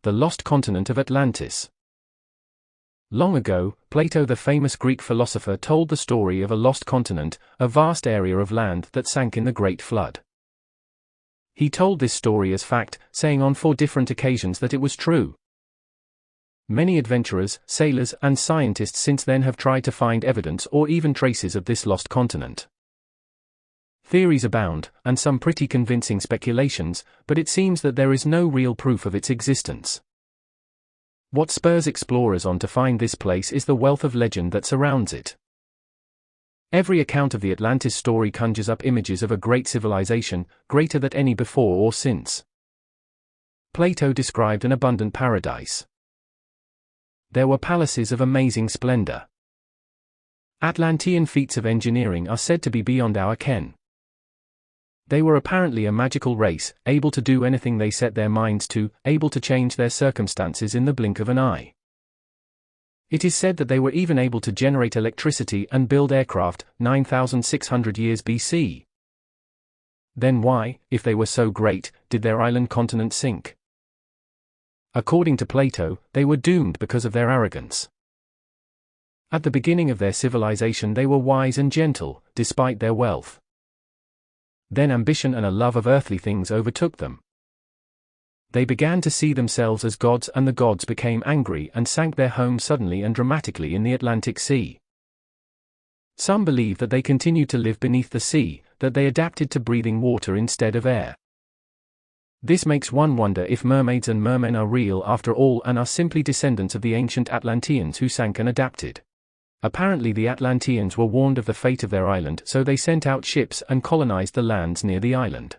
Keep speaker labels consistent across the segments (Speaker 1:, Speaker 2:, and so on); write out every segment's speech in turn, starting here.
Speaker 1: The lost continent of Atlantis. Long ago, Plato, the famous Greek philosopher, told the story of a lost continent, a vast area of land that sank in the Great Flood. He told this story as fact, saying on 4 different occasions that it was true. Many adventurers, sailors, and scientists since then have tried to find evidence or even traces of this lost continent. Theories abound, and some pretty convincing speculations, but it seems that there is no real proof of its existence. What spurs explorers on to find this place is the wealth of legend that surrounds it. Every account of the Atlantis story conjures up images of a great civilization, greater than any before or since. Plato described an abundant paradise. There were palaces of amazing splendor. Atlantean feats of engineering are said to be beyond our ken. They were apparently a magical race, able to do anything they set their minds to, able to change their circumstances in the blink of an eye. It is said that they were even able to generate electricity and build aircraft, 9,600 years BC. Then why, if they were so great, did their island continent sink? According to Plato, they were doomed because of their arrogance. At the beginning of their civilization they were wise and gentle, despite their wealth. Then ambition and a love of earthly things overtook them. They began to see themselves as gods, and the gods became angry and sank their home suddenly and dramatically in the Atlantic Sea. Some believe that they continued to live beneath the sea, that they adapted to breathing water instead of air. This makes one wonder if mermaids and mermen are real after all and are simply descendants of the ancient Atlanteans who sank and adapted. Apparently the Atlanteans were warned of the fate of their island, so they sent out ships and colonized the lands near the island.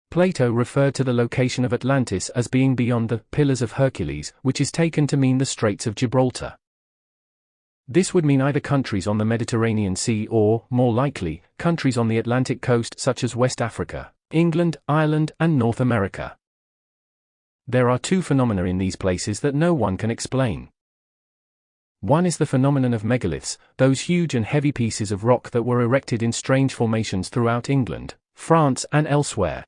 Speaker 1: Plato referred to the location of Atlantis as being beyond the Pillars of Hercules, which is taken to mean the Straits of Gibraltar. This would mean either countries on the Mediterranean Sea or, more likely, countries on the Atlantic coast such as West Africa, England, Ireland, and North America. There are 2 phenomena in these places that no one can explain. One is the phenomenon of megaliths, those huge and heavy pieces of rock that were erected in strange formations throughout England, France, and elsewhere.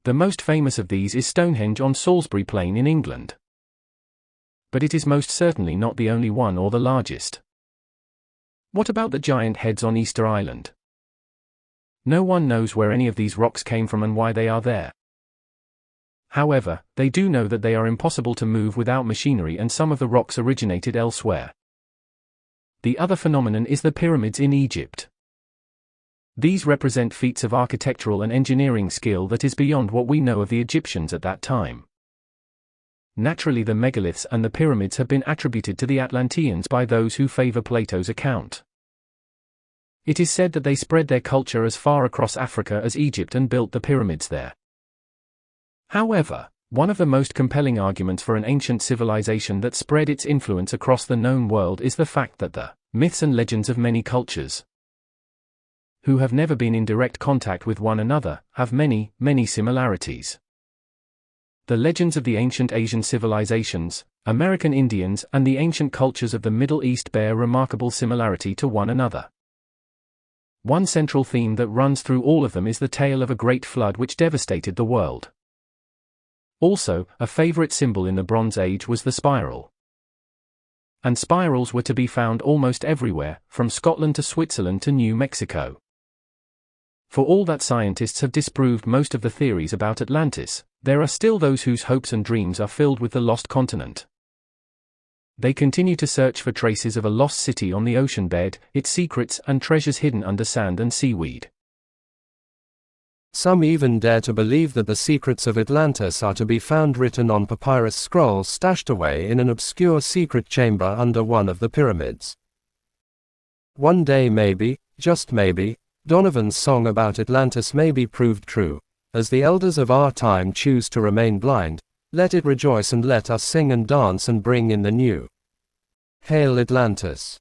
Speaker 1: The most famous of these is Stonehenge on Salisbury Plain in England. But it is most certainly not the only one or the largest. What about the giant heads on Easter Island? No one knows where any of these rocks came from and why they are there. However, they do know that they are impossible to move without machinery, and some of the rocks originated elsewhere. The other phenomenon is the pyramids in Egypt. These represent feats of architectural and engineering skill that is beyond what we know of the Egyptians at that time. Naturally, the megaliths and the pyramids have been attributed to the Atlanteans by those who favor Plato's account. It is said that they spread their culture as far across Africa as Egypt and built the pyramids there. However, one of the most compelling arguments for an ancient civilization that spread its influence across the known world is the fact that the myths and legends of many cultures, who have never been in direct contact with one another, have many, many similarities. The legends of the ancient Asian civilizations, American Indians, and the ancient cultures of the Middle East bear remarkable similarity to one another. One central theme that runs through all of them is the tale of a great flood which devastated the world. Also, a favorite symbol in the Bronze Age was the spiral. And spirals were to be found almost everywhere, from Scotland to Switzerland to New Mexico. For all that scientists have disproved most of the theories about Atlantis, there are still those whose hopes and dreams are filled with the lost continent. They continue to search for traces of a lost city on the ocean bed, its secrets and treasures hidden under sand and seaweed.
Speaker 2: Some even dare to believe that the secrets of Atlantis are to be found written on papyrus scrolls stashed away in an obscure secret chamber under one of the pyramids. One day maybe, just maybe, Donovan's song about Atlantis may be proved true. As the elders of our time choose to remain blind, let it rejoice and let us sing and dance and bring in the new. Hail Atlantis!